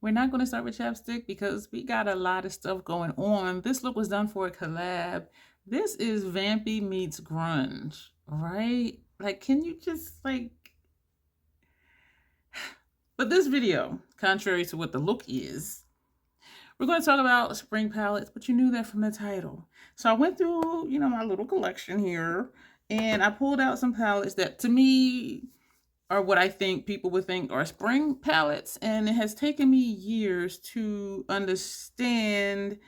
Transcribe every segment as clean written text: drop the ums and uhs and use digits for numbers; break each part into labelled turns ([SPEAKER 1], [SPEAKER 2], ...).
[SPEAKER 1] We're not going to start with chapstick because we got a lot of stuff going on. This look was done for a collab. This is vampy meets grunge, right? Like, can you just like... But this video, contrary to what the look is, we're going to talk about spring palettes, but you knew that from the title. So I went through, my little collection here, and I pulled out some palettes that to me are what I think people would think are spring palettes. And it has taken me years to understand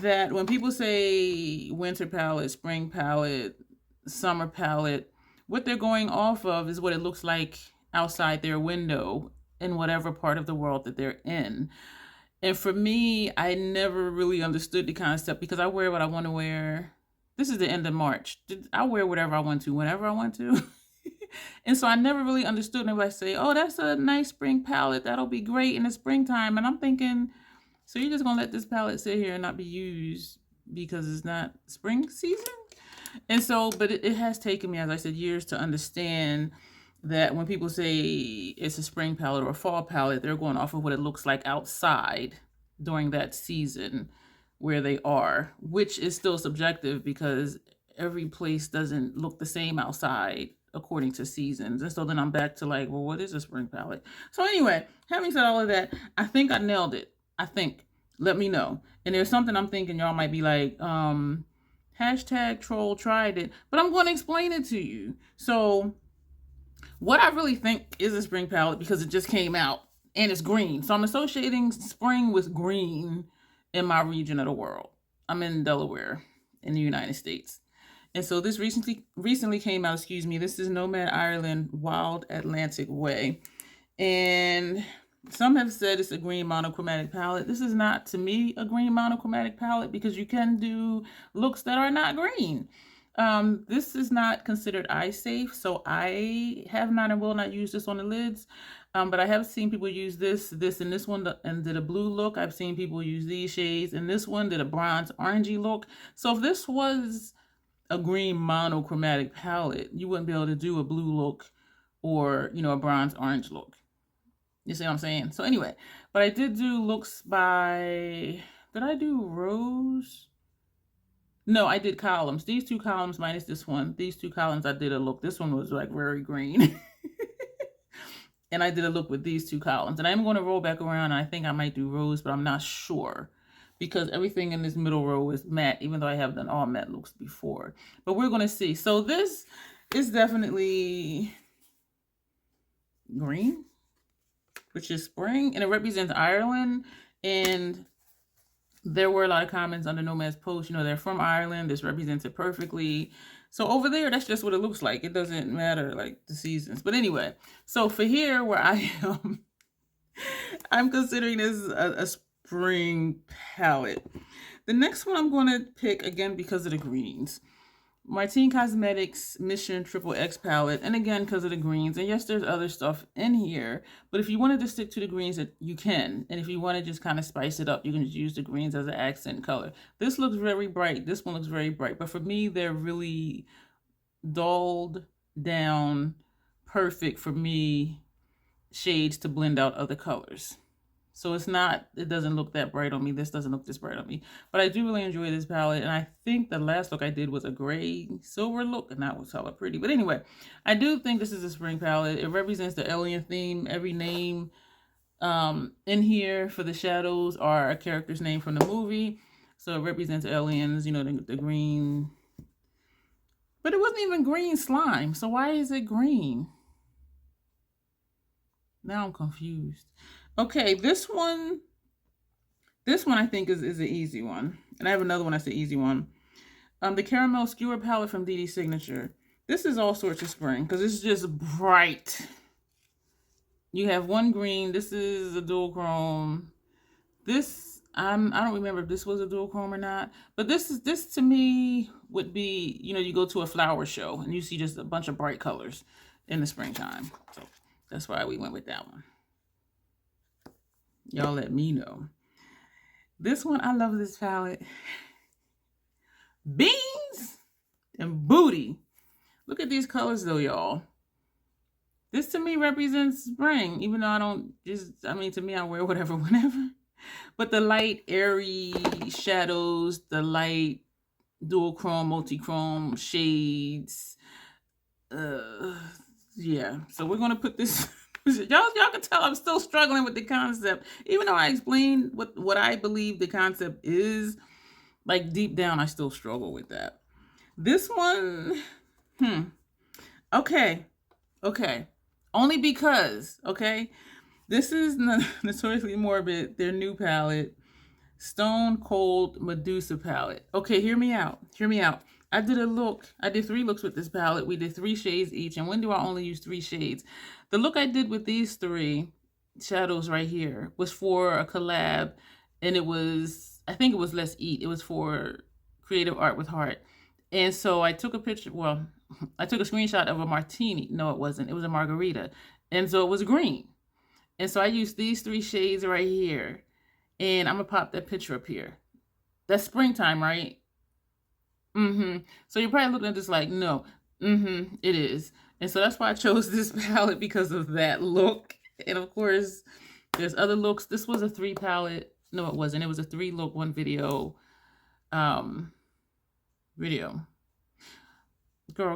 [SPEAKER 1] that when people say winter palette, spring palette, summer palette, what they're going off of is what it looks like outside their window in whatever part of the world that they're in. And for me, I never really understood the concept because I wear what I want to wear. This is the end of March. I wear whatever I want to, whenever I want to. And so I never really understood. And everybody say, oh, that's a nice spring palette. That'll be great in the springtime. And I'm thinking, so you're just going to let this palette sit here and not be used because it's not spring season? And so, but it has taken me, as I said, years to understand that when people say it's a spring palette or a fall palette, they're going off of what it looks like outside during that season where they are, which is still subjective because every place doesn't look the same outside according to seasons. And so then I'm back to like, well, what is a spring palette? So anyway, having said all of that, I think I nailed it. I think. Let me know. And there's something I'm thinking y'all might be like, hashtag troll tried it, but I'm going to explain it to you. So what I really think is a spring palette, because it just came out and it's green. So I'm associating spring with green in my region of the world. I'm in Delaware in the United States. And so this recently came out, this is Nomad Ireland Wild Atlantic Way. And some have said it's a green monochromatic palette. This is not, to me, a green monochromatic palette because you can do looks that are not green. This is not considered eye safe, so I have not and will not use this on the lids. But I have seen people use this, and this one, and did a blue look. I've seen people use these shades, and this one did a bronze orangey look. So if this was a green monochromatic palette, you wouldn't be able to do a blue look or, a bronze orange look. You see what I'm saying? So anyway, but I did do looks by, did I do Rose? No, I did columns. These two columns minus this one. These two columns, I did a look. This one was like very green. And I did a look with these two columns. And I'm going to roll back around. And I think I might do Rose, but I'm not sure. Because everything in this middle row is matte, even though I have done all matte looks before. But we're going to see. So this is definitely green, which is spring. And it represents Ireland. And there were a lot of comments under Nomad's post. They're from Ireland. This represents it perfectly. So over there, that's just what it looks like. It doesn't matter, like, the seasons. But anyway, so for here where I am, I'm considering this a spring palette. The next one I'm going to pick, again, because of the greens, Martine Cosmetics Mission Triple X palette, and again, because of the greens. And yes, there's other stuff in here, but if you wanted to stick to the greens, you can. And if you want to just kind of spice it up, you can just use the greens as an accent color. This looks very bright. This one looks very bright. But for me, they're really dulled down, perfect for me shades to blend out other colors. So it doesn't look that bright on me. This doesn't look this bright on me. But I do really enjoy this palette. And I think the last look I did was a gray silver look. And that was hella pretty. But anyway, I do think this is a spring palette. It represents the alien theme. Every name in here for the shadows are a character's name from the movie. So it represents aliens, the green. But it wasn't even green slime. So why is it green? Now I'm confused. Okay, this one I think is an easy one. And I have another one that's an easy one. The Caramel Skewer palette from DD Signature. This is all sorts of spring because it's just bright. You have one green. This is a dual chrome. This, I don't remember if this was a dual chrome or not. But this to me would be, you go to a flower show and you see just a bunch of bright colors in the springtime. So that's why we went with that one. Y'all let me know. This one, I love this palette. Beans and booty. Look at these colors though, y'all. This to me represents spring, even though I don't just, I mean, to me, I wear whatever, whenever. But the light, airy shadows, the light dual chrome, multi-chrome shades. Uh, yeah. So we're going to put this. Y'all can tell I'm still struggling with the concept. Even though I explained what I believe the concept is, like deep down, I still struggle with that. This one, okay. Only because, okay, this is Notoriously Morbid, their new palette, Stone Cold Medusa palette. Okay, hear me out. I did 3 looks with this palette. We did 3 shades each. And when do I only use 3 shades? The look I did with these 3 shadows right here was for a collab, and I think it was Let's Eat. It was for Creative Art with Heart. And so I took a picture, I took a screenshot of a martini. No, it wasn't. It was a margarita. And so it was green. And so I used these 3 shades right here. And I'm going to pop that picture up here. That's springtime, right? So you're probably looking at this like, no. It is. And so that's why I chose this palette, because of that look. And of course, there's other looks. This was a 3 palette. No, it wasn't. It was a 3 look, 1 video. Girl,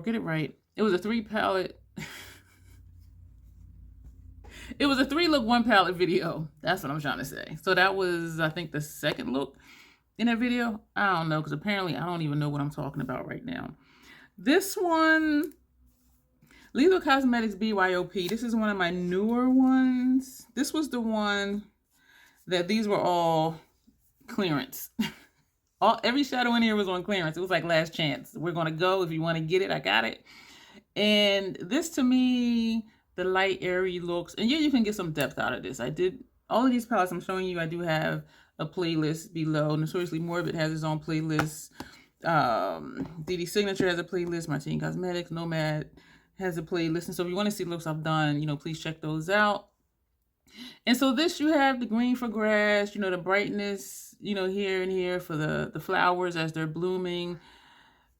[SPEAKER 1] get it right. It was a 3 palette. It was a 3 look, 1 palette video. That's what I'm trying to say. So that was, I think, the second look in that video. I don't know, because apparently I don't even know what I'm talking about right now. This one, Lethal Cosmetics BYOP. This is one of my newer ones. This was the one that these were all clearance. Every shadow in here was on clearance. It was like last chance. We're going to go. If you want to get it, I got it. And this, to me, the light, airy looks, and yeah, you can get some depth out of this. I did all of these palettes I'm showing you. I do have a playlist below. Notoriously Morbid has its own playlist. DD Signature has a playlist. Martine Cosmetics, Nomad has a playlist. And so if you want to see looks I've done, please check those out. And so this, you have the green for grass, the brightness, here and here for the flowers as they're blooming.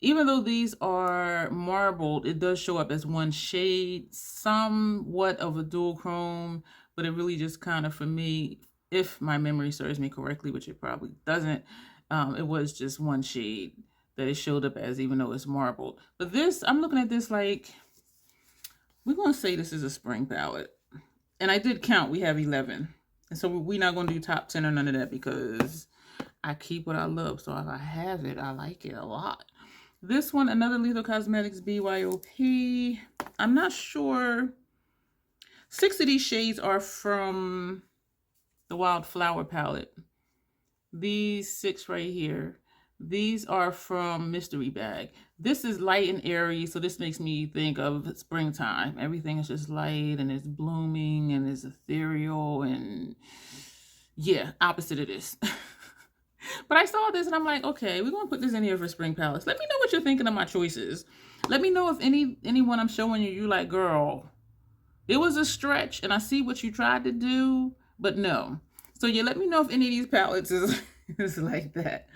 [SPEAKER 1] Even though these are marbled, it does show up as 1 shade, somewhat of a dual chrome, but it really just kind of, for me, if my memory serves me correctly, which it probably doesn't, it was just 1 shade that it showed up as, even though it's marbled. But this, I'm looking at this like, we're going to say this is a spring palette. And I did count, we have 11. And so we're not going to do top 10 or none of that, because I keep what I love. So if I have it, I like it a lot. This one, another Lethal Cosmetics BYOP. I'm not sure. 6 of these shades are from the Wildflower palette. These 6 right here, these are from Mystery Bag. This is light and airy, so this makes me think of springtime. Everything is just light, and it's blooming, and it's ethereal, and yeah, opposite of this. But I saw this and I'm like, okay, we're going to put this in here for spring palettes. Let me know what you're thinking of my choices. Let me know if anyone I'm showing you like, girl, it was a stretch and I see what you tried to do, but no. So yeah, let me know if any of these palettes is like that.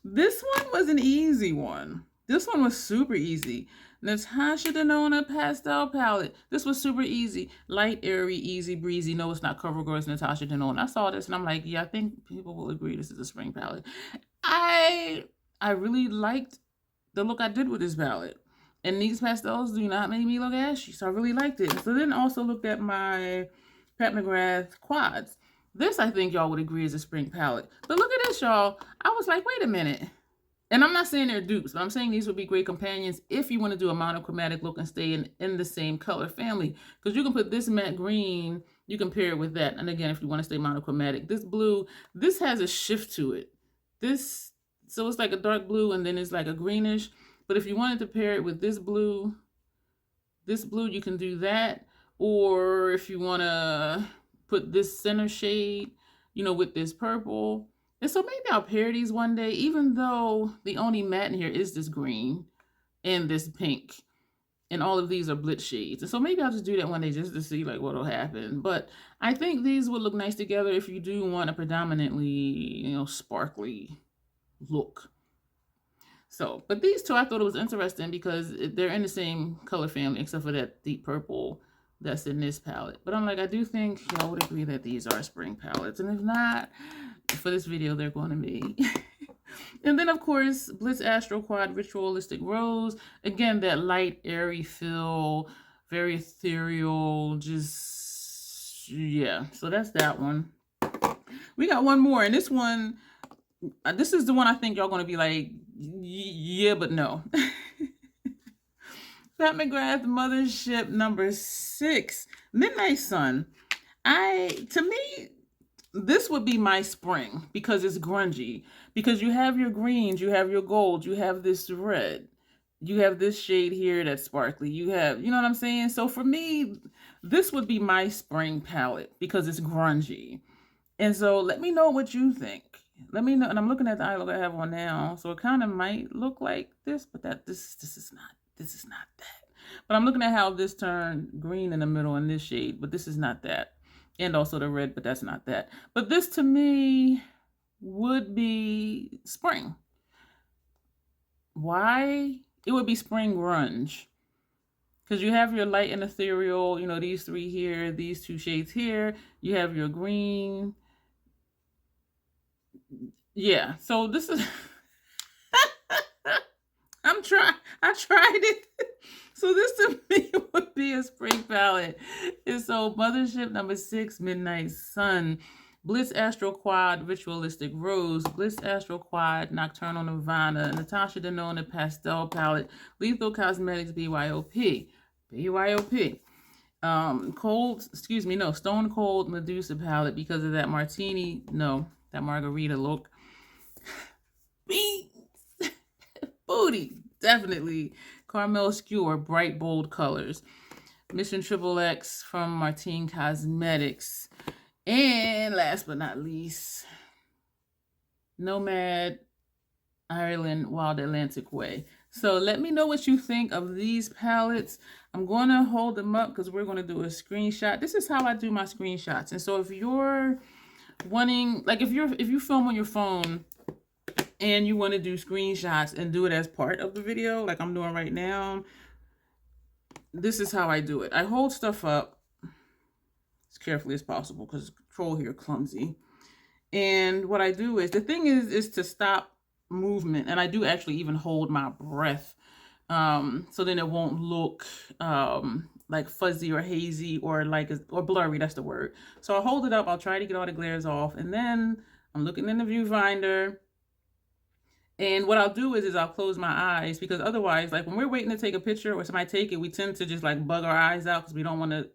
[SPEAKER 1] This one was an easy one. This one was super easy. Natasha Denona Pastel Palette. This was super easy. Light, airy, easy, breezy. No, it's not CoverGirl, it's Natasha Denona. I saw this and I'm like, yeah, I think people will agree this is a spring palette. I really liked the look I did with this palette. And these pastels do not make me look ashy, so I really liked it. So then also looked at my Pat McGrath quads. This, I think y'all would agree, is a spring palette. But look at this, y'all. I was like, wait a minute. And I'm not saying they're dupes, but I'm saying these would be great companions if you want to do a monochromatic look and stay in the same color family. Because you can put this matte green, you can pair it with that. And again, if you want to stay monochromatic, this blue, this has a shift to it. So it's like a dark blue and then it's like a greenish. But if you wanted to pair it with this blue, you can do that. Or if you want to put this center shade, with this purple. And so maybe I'll pair these one day, even though the only matte in here is this green and this pink. And all of these are blitz shades. And so maybe I'll just do that one day just to see like what'll happen. But I think these would look nice together if you do want a predominantly, sparkly look. So, but these two, I thought it was interesting because they're in the same color family, except for that deep purple that's in this palette. But I'm like, I do think y'all would agree that these are spring palettes. And if not, for this video, they're going to be. And then, of course, Bliss Astro Quad Ritualistic Rose. Again, that light, airy feel, very ethereal, just, yeah. So that's that one. We got one more, and this one, this is the one I think y'all going to be like, yeah, but no. Pat McGrath Mothership number 6, Midnight Sun. To me, this would be my spring because it's grungy. Because you have your greens, you have your gold, you have this red, you have this shade here that's sparkly. You have, you know what I'm saying? So for me, this would be my spring palette because it's grungy. And so let me know what you think. Let me know. And I'm looking at the eye look I have on now. So it kind of might look like this, but this is not that. But I'm looking at how this turned green in the middle in this shade, but this is not that. And also the red, but that's not that. But this to me would be spring. Why? It would be spring grunge. Because you have your light and ethereal, you know, these 3 here, these 2 shades here. You have your green. Yeah, so this is... I tried it. So this to me would be a spring palette. And so Mothership number 6, Midnight Sun, Bliss Astro Quad Ritualistic Rose, Bliss Astro Quad Nocturnal Nirvana, Natasha Denona Pastel Palette, Lethal Cosmetics BYOP. Stone Cold Medusa Palette because of that martini, that margarita look. Booty, definitely. Caramel Skewer, bright, bold colors. Mission XXX from Martine Cosmetics. And last but not least, Nomad Ireland Wild Atlantic Way. So let me know what you think of these palettes. I'm going to hold them up because we're going to do a screenshot. This is how I do my screenshots. And so if you're wanting, like if you film on your phone and you want to do screenshots and do it as part of the video, like I'm doing right now, this is how I do it. I hold stuff up as carefully as possible because control here clumsy. And what I do is, the thing is to stop movement. And I do actually even hold my breath. So then it won't look like fuzzy or hazy or blurry, that's the word. So I'll hold it up, I'll try to get all the glares off, and then I'm looking in the viewfinder. And what I'll do is I'll close my eyes, because otherwise, like when we're waiting to take a picture or somebody take it, we tend to just like bug our eyes out because we don't want to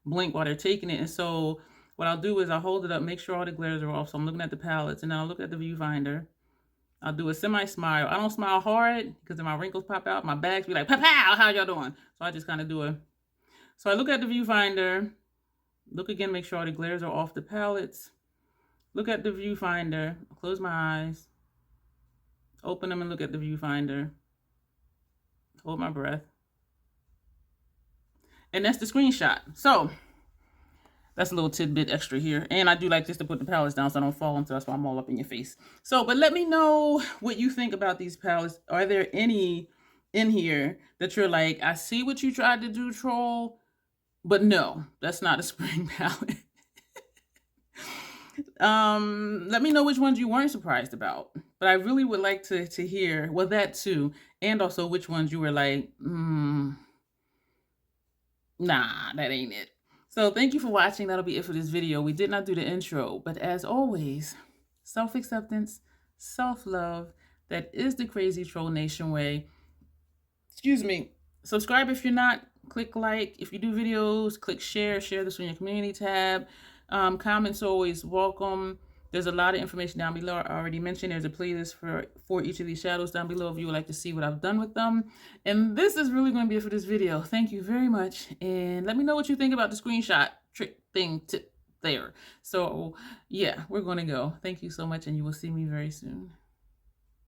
[SPEAKER 1] blink while they're taking it. And so what I'll do is I'll hold it up, make sure all the glares are off. So I'm looking at the palettes, and then I'll look at the viewfinder. I'll do a semi-smile. I don't smile hard because then my wrinkles pop out. My bags be like, pow, pow, how y'all doing? So I just kind of do so I look at the viewfinder, look again, make sure all the glares are off the palettes. Look at the viewfinder, close my eyes. Open them and look at the viewfinder. Hold my breath. And that's the screenshot. So that's a little tidbit extra here. And I do like just to put the palettes down so I don't fall into, that's why I'm all up in your face. So, but let me know what you think about these palettes. Are there any in here that you're like, I see what you tried to do, troll, but no, that's not a spring palette. Let me know which ones you weren't surprised about. But I really would like to hear, well, that too. And also which ones you were like, nah, that ain't it. So thank you for watching. That'll be it for this video. We did not do the intro, but as always, self-acceptance, self-love, that is the Crazy Troll Nation way. Excuse me. Subscribe if you're not. Click like. If you do videos, click share. Share this on your community tab. Comments always welcome. There's a lot of information down below. I already mentioned there's a playlist for each of these shadows down below if you would like to see what I've done with them. And this is really going to be it for this video. Thank you very much. And let me know what you think about the screenshot trick thing there. So yeah, we're going to go. Thank you so much, and you will see me very soon.